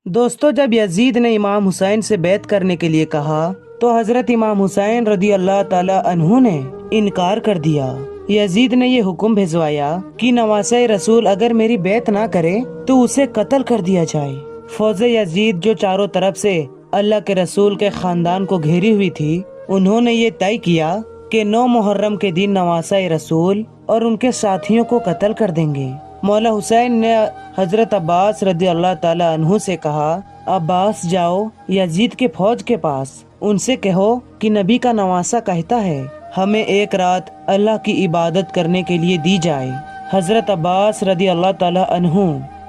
दोस्तों, जब यजीद ने इमाम हुसैन से बैत करने के लिए कहा तो हजरत इमाम हुसैन रदी अल्लाह ताला अन्हु ने इनकार कर दिया। यजीद ने ये हुक्म भिजवाया कि नवासे रसूल अगर मेरी बैत ना करे तो उसे कत्ल कर दिया जाए। फौज यजीद जो चारों तरफ से अल्लाह के रसूल के खानदान को घेरी हुई थी, उन्होंने ये तय किया कि 9 मुहर्रम के दिन नवासा रसूल और उनके साथियों को कत्ल कर देंगे। मौला हुसैन ने हजरत अब्बास रदी अल्लाह ताला अन्हु से कहा, अब्बास जाओ यजीद के फौज के पास, उनसे कहो कि नबी का नवासा कहता है हमें एक रात अल्लाह की इबादत करने के लिए दी जाए। हजरत अब्बास रदी अल्लाह ताला अन्हु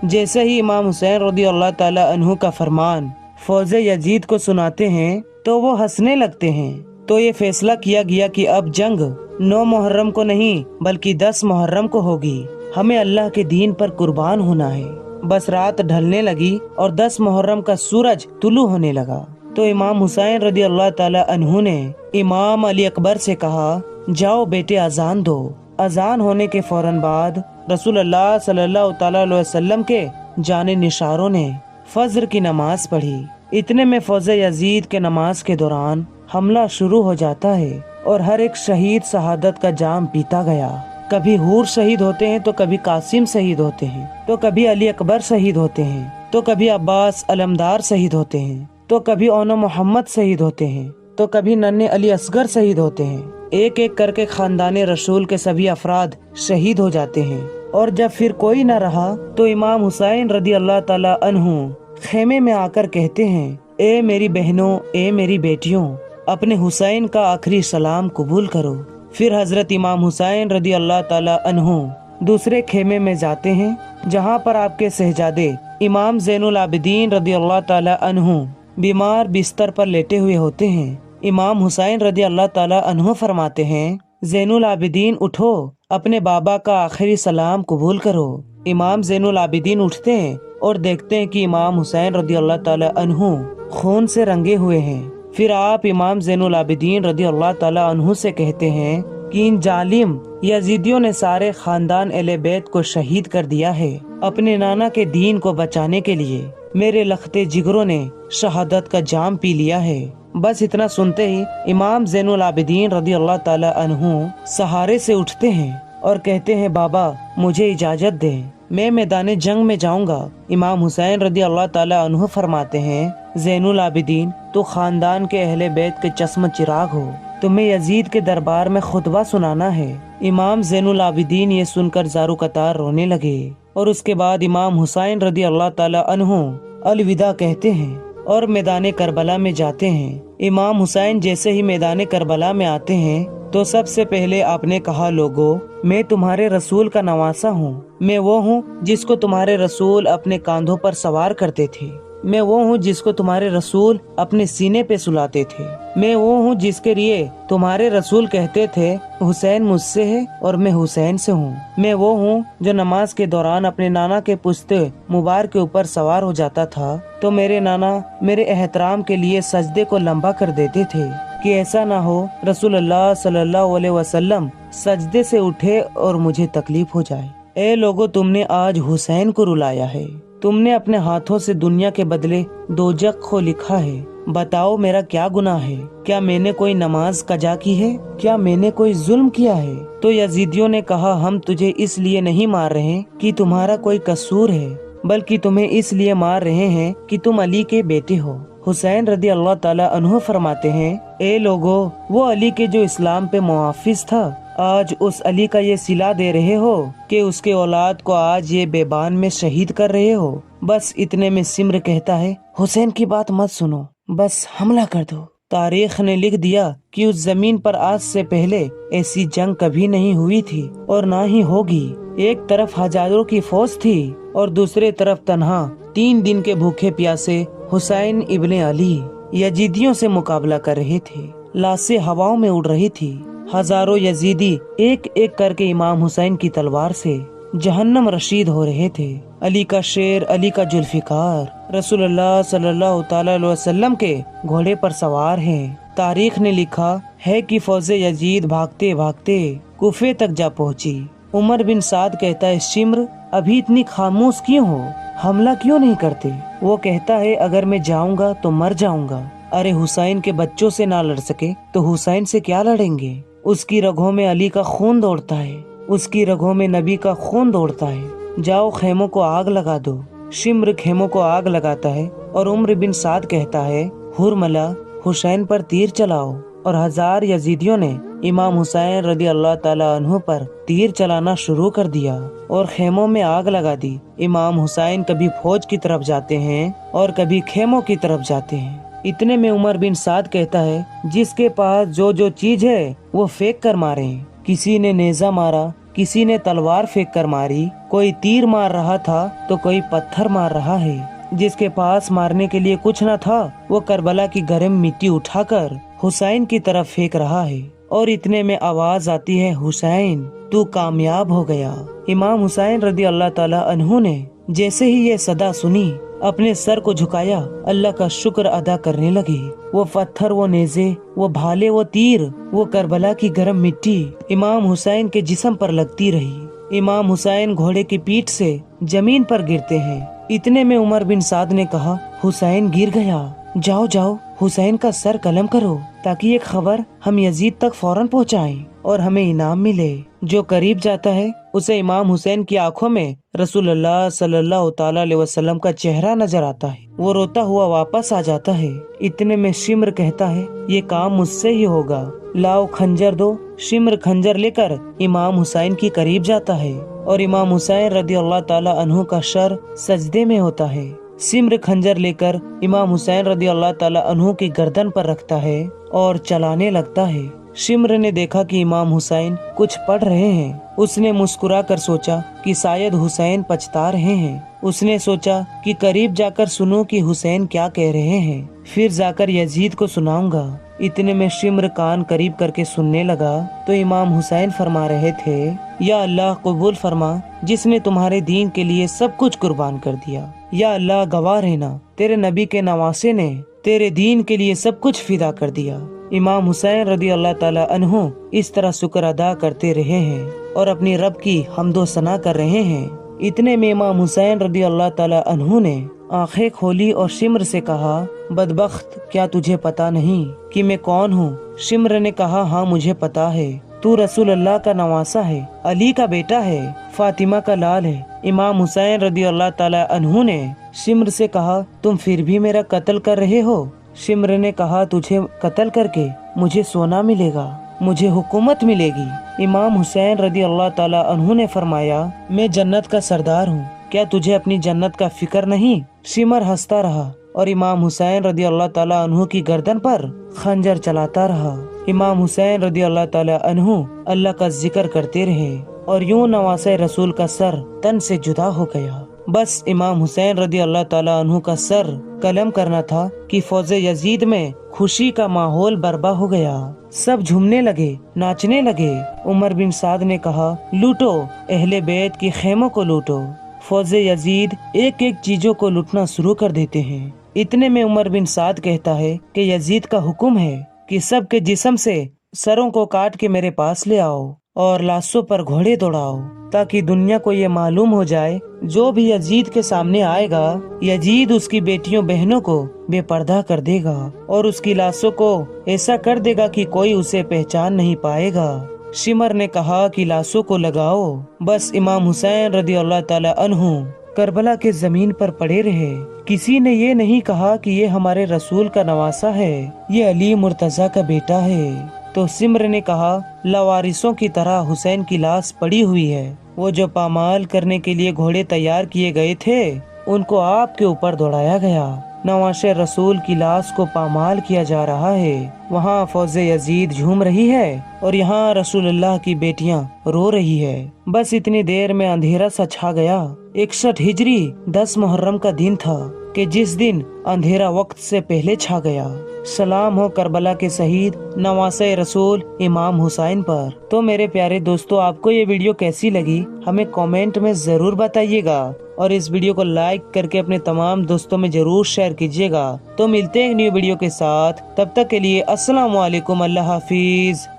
जैसे ही इमाम हुसैन रदी अल्लाह ताला अन्हु का फरमान फौज यजीद को सुनाते हैं तो वो हंसने लगते हैं। तो ये फैसला किया गया कि अब जंग 9 मुहर्रम को नहीं बल्कि 10 मुहर्रम को होगी। हमें अल्लाह के दीन पर कुर्बान होना है। बस रात ढलने लगी और 10 मुहर्रम का सूरज तुलू होने लगा तो इमाम हुसैन रदी अल्लाह ताला अन्हु ने इमाम अली अकबर से कहा, जाओ बेटे अजान दो। अजान होने के फौरन बाद रसूलुल्लाह सल्लल्लाहु ताला अलैहि वसल्लम के जाने निशारों ने फजर की नमाज पढ़ी। इतने में फौज यजीद के नमाज के दौरान हमला शुरू हो जाता है और हर एक शहीद शहादत का जाम पीता गया। कभी हूर शहीद होते हैं तो कभी कासिम शहीद होते हैं, तो कभी अली अकबर शहीद होते हैं, तो कभी अब्बास अलमदार शहीद होते हैं, तो कभी ओनो मोहम्मद शहीद होते हैं, तो कभी नन्हे अली असगर शहीद होते हैं। एक एक करके खानदाने रसूल के सभी अफराद शहीद हो जाते हैं। और जब फिर कोई न रहा तो इमाम हुसैन रदी अल्लाह ताला अन्हु खेमे में आकर कहते हैं, ए मेरी बहनों, ए मेरी बेटियों, अपने हुसैन का आखिरी सलाम कबूल करो। फिर हजरत इमाम हुसैन रदी अल्लाह ताला अन्हु दूसरे खेमे में जाते हैं जहां पर आपके शहजादे इमाम ज़ैनुल आबिदीन रदी अल्लाह ताला अन्हु बीमार बिस्तर पर लेटे हुए होते हैं। इमाम हुसैन रदी अल्लाह ताला अन्हु फरमाते हैं, ज़ैनुल आबिदीन उठो, अपने बाबा का आखिरी सलाम कबूल करो। इमाम ज़ैनुल आबिदीन उठते हैं और देखते हैं कि इमाम हुसैन रदी अल्लाह ताला अन्हु खून से रंगे हुए हैं। फिर आप इमाम ज़ैनुल आबिदीन रदी अल्लाह ताला अन्हु से कहते हैं कि इन जालिम यजीदियों ने सारे खानदान अहले बैत को शहीद कर दिया है। अपने नाना के दीन को बचाने के लिए मेरे लखते जिगरों ने शहादत का जाम पी लिया है। बस इतना सुनते ही इमाम ज़ैनुल आबिदीन रदी अल्लाह ताला अन्हु सहारे से उठते हैं और कहते हैं, बाबा मुझे इजाजत दे, मैं मैदान जंग में जाऊंगा। इमाम हुसैन रदी अल्लाह ताला अन्हु फरमाते हैं, ज़ैनुल आबिदीन तो खानदान के अहले बैत के चश्म चिराग हो, तुम्हें यजीद के दरबार में खुतबा सुनाना है। इमाम ज़ैनुल आबिदीन ये सुनकर ज़ारू कतार रोने लगे और उसके बाद इमाम हुसैन रदी अल्लाह ताला अन्हु अलविदा कहते हैं और मैदान करबला में जाते हैं। इमाम हुसैन जैसे ही मैदान करबला में आते हैं तो सबसे पहले आपने कहा, लोगों, मैं तुम्हारे रसूल का नवासा हूँ। मैं वो हूँ जिसको तुम्हारे रसूल अपने कांधों पर सवार करते थे। मैं वो हूँ जिसको तुम्हारे रसूल अपने सीने पे सुलाते थे। मैं वो हूँ जिसके लिए तुम्हारे रसूल कहते थे, हुसैन मुझसे है और मैं हुसैन से हूँ। मैं वो हूँ जो नमाज के दौरान अपने नाना के पुश्ते मुबारक के ऊपर सवार हो जाता था तो मेरे नाना मेरे एहतराम के लिए सजदे को लंबा कर देते थे कि ऐसा ना हो रसूलुल्लाह सल्लल्लाहु अलैहि वसल्लम सजदे से उठे और मुझे तकलीफ हो जाए। ए लोगों, तुमने आज हुसैन को रुलाया है। तुमने अपने हाथों से दुनिया के बदले दोजख को लिखा है। बताओ मेरा क्या गुनाह है? क्या मैंने कोई नमाज कजा की है? क्या मैंने कोई जुल्म किया है? तो यजीदियों ने कहा, हम तुझे इसलिए नहीं मार रहे कि तुम्हारा कोई कसूर है, बल्कि तुम्हें इसलिए मार रहे हैं कि तुम अली के बेटे हो। हुसैन रदी अल्लाह ताला अन्हु फरमाते हैं, ए लोगो, वो अली के जो इस्लाम पे मुहाफिज था, आज उस अली का ये सिला दे रहे हो कि उसके औलाद को आज ये बेबान में शहीद कर रहे हो। बस इतने में सिमर कहता है, हुसैन की बात मत सुनो, बस हमला कर दो। तारीख ने लिख दिया कि उस जमीन पर आज से पहले ऐसी जंग कभी नहीं हुई थी और ना ही होगी। एक तरफ हजारों की फौज थी और दूसरे तरफ तन्हा 3 दिन के भूखे प्यासे हुसैन इब्ने अली यजीदियों से मुकाबला कर रहे थे। लाशें हवाओं में उड़ रही थी। हजारों यजीदी एक एक करके इमाम हुसैन की तलवार से जहन्नम रशीद हो रहे थे। अली का शेर, अली का जुल्फिकार रसूलुल्लाह सल्लल्लाहु ताला अलैहि वसल्लम के घोड़े पर सवार हैं। तारीख ने लिखा है कि फौज यजीद भागते भागते कूफे तक जा पहुंची। उमर बिन साद कहता है, शिम्र अभी इतनी खामोश क्यों हो? हमला क्यों नहीं करते? वो कहता है अगर मैं जाऊंगा तो मर जाऊंगा। अरे हुसैन के बच्चों से ना लड़ सके तो हुसैन से क्या लड़ेंगे? उसकी रगों में अली का खून दौड़ता है, उसकी रगों में नबी का खून दौड़ता है। जाओ खेमों को आग लगा दो। शिम्र खेमों को आग लगाता है और उम्र बिन साद कहता है, हुरमला हुसैन पर तीर चलाओ। और 1000 यजीदियों ने इमाम हुसैन रदी अल्लाह ताला अन्हु पर तीर चलाना शुरू कर दिया और खेमों में आग लगा दी। इमाम हुसैन कभी फौज की तरफ जाते हैं और कभी खेमों की तरफ जाते हैं। इतने में उमर बिन साद कहता है, जिसके पास जो जो चीज है वो फेंक कर मारे। किसी ने नेजा मारा, किसी ने तलवार फेंक कर मारी, कोई तीर मार रहा था तो कोई पत्थर मार रहा है। जिसके पास मारने के लिए कुछ न था वो करबला की गर्म मिट्टी उठाकर हुसैन की तरफ फेंक रहा है। और इतने में आवाज आती है, हुसैन तू कामयाब हो गया। इमाम हुसैन रदी अल्लाह ताला अन्हु ने जैसे ही ये सदा सुनी अपने सर को झुकाया, अल्लाह का शुक्र अदा करने लगे। वो पत्थर, वो नेज़े, वो भाले, वो तीर, वो करबला की गर्म मिट्टी इमाम हुसैन के जिस्म पर लगती रही। इमाम हुसैन घोड़े की पीठ से जमीन पर गिरते हैं। इतने में उमर बिन साद ने कहा, हुसैन गिर गया, जाओ जाओ हुसैन का सर कलम करो ताकि ये खबर हम यजीद तक फौरन पहुंचाएं और हमें इनाम मिले। जो करीब जाता है उसे इमाम हुसैन की आंखों में रसूलुल्लाह सल्लल्लाहु ताला अलैहि वसल्लम का चेहरा नजर आता है। वो रोता हुआ वापस आ जाता है। इतने में शिम्र कहता है, ये काम मुझसे ही होगा, लाओ खंजर दो। शिम्र खंजर लेकर इमाम हुसैन की करीब जाता है और इमाम हुसैन रदी अल्लाह ताला अन्हु का सर सजदे में होता है। शिम्र खंजर लेकर इमाम हुसैन रदी अल्लाह ताला अन्हु की गर्दन पर रखता है और चलाने लगता है। शिम्र ने देखा कि इमाम हुसैन कुछ पढ़ रहे हैं। उसने मुस्कुरा कर सोचा कि शायद हुसैन पछता रहे हैं। उसने सोचा कि करीब जाकर सुनूं कि हुसैन क्या कह रहे हैं, फिर जाकर यजीद को सुनाऊंगा। इतने में शिम्र कान करीब करके सुनने लगा तो इमाम हुसैन फरमा रहे थे, या अल्लाह कबूल फरमा जिसने तुम्हारे दीन के लिए सब कुछ कुर्बान कर दिया। या अल्लाह गवाह रहना, तेरे नबी के नवासे ने तेरे दीन के लिए सब कुछ फिदा कर दिया। इमाम हुसैन रदी अल्लाह ताला अन्हु इस तरह शुक्र अदा करते रहे हैं और अपनी रब की हम्दो सना कर रहे हैं। इतने में इमाम हुसैन रदी अल्लाह ताला अन्हु ने आंखें खोली और शिम्र से कहा, बदबख्त क्या तुझे पता नहीं कि मैं कौन हूँ? शिम्र ने कहा, हाँ मुझे पता है, तू रसूल अल्लाह का नवासा है, अली का बेटा है, फातिमा का लाल है। इमाम हुसैन रदी अल्लाह ताला अन्हु ने शिम्र से कहा, तुम फिर भी मेरा कत्ल कर रहे हो? शिम्र ने कहा, तुझे कत्ल करके मुझे सोना मिलेगा, मुझे हुकूमत मिलेगी। इमाम हुसैन रदी अल्लाह ताला अन्हु ने फरमाया, मैं जन्नत का सरदार हूँ, क्या तुझे अपनी जन्नत का फिक्र नहीं? शिम्र हंसता रहा और इमाम हुसैन रदी अल्लाह ताला अन्हु की गर्दन पर खंजर चलाता रहा। इमाम हुसैन रदी अल्लाह ताला अन्हु अल्लाह का जिक्र करते रहे और यूं नवासे रसूल का सर तन से जुदा हो गया। बस इमाम हुसैन रदी अल्लाह ताला अन्हु का सर कलम करना था कि फौजे यजीद में खुशी का माहौल बर्पा हो गया। सब झूमने लगे, नाचने लगे। उमर बिन साद ने कहा, लूटो अहले बैत की खेमों को लूटो। फौजे यजीद एक एक चीजों को लूटना शुरू कर देते हैं। इतने में उमर बिन साद कहता है कि यजीद का हुक्म है कि सब के जिस्म से सरों को काट के मेरे पास ले आओ और लाशों पर घोड़े दौड़ाओ, ताकि दुनिया को ये मालूम हो जाए जो भी यजीद के सामने आएगा, यजीद उसकी बेटियों बहनों को बेपर्दा कर देगा और उसकी लाशों को ऐसा कर देगा कि कोई उसे पहचान नहीं पाएगा। शिमर ने कहा कि लाशों को लगाओ। बस इमाम हुसैन रदी अल्लाह ताला अन्हु करबला के जमीन पर पड़े रहे। किसी ने ये नहीं कहा कि ये हमारे रसूल का नवासा है, ये अली मुर्तजा का बेटा है। तो सिमर ने कहा, लवारिसों की तरह हुसैन की लाश पड़ी हुई है। वो जो पामाल करने के लिए घोड़े तैयार किए गए थे उनको आपके ऊपर दौड़ाया गया। नवासे रसूल की लाश को पामाल किया जा रहा है। वहाँ फौजे यजीद झूम रही है और यहाँ रसूलुल्लाह की बेटियाँ रो रही है। बस इतनी देर में अंधेरा सा छा गया। 61 हिजरी 10 मुहर्रम का दिन था कि जिस दिन अंधेरा वक्त से पहले छा गया। सलाम हो करबला के शहीद नवासे रसूल इमाम हुसैन पर। तो मेरे प्यारे दोस्तों, आपको ये वीडियो कैसी लगी हमें कमेंट में जरूर बताइएगा और इस वीडियो को लाइक करके अपने तमाम दोस्तों में जरूर शेयर कीजिएगा। तो मिलते हैं न्यू वीडियो के साथ, तब तक के लिए अस्सलाम वालेकुम, अल्लाह हाफिज।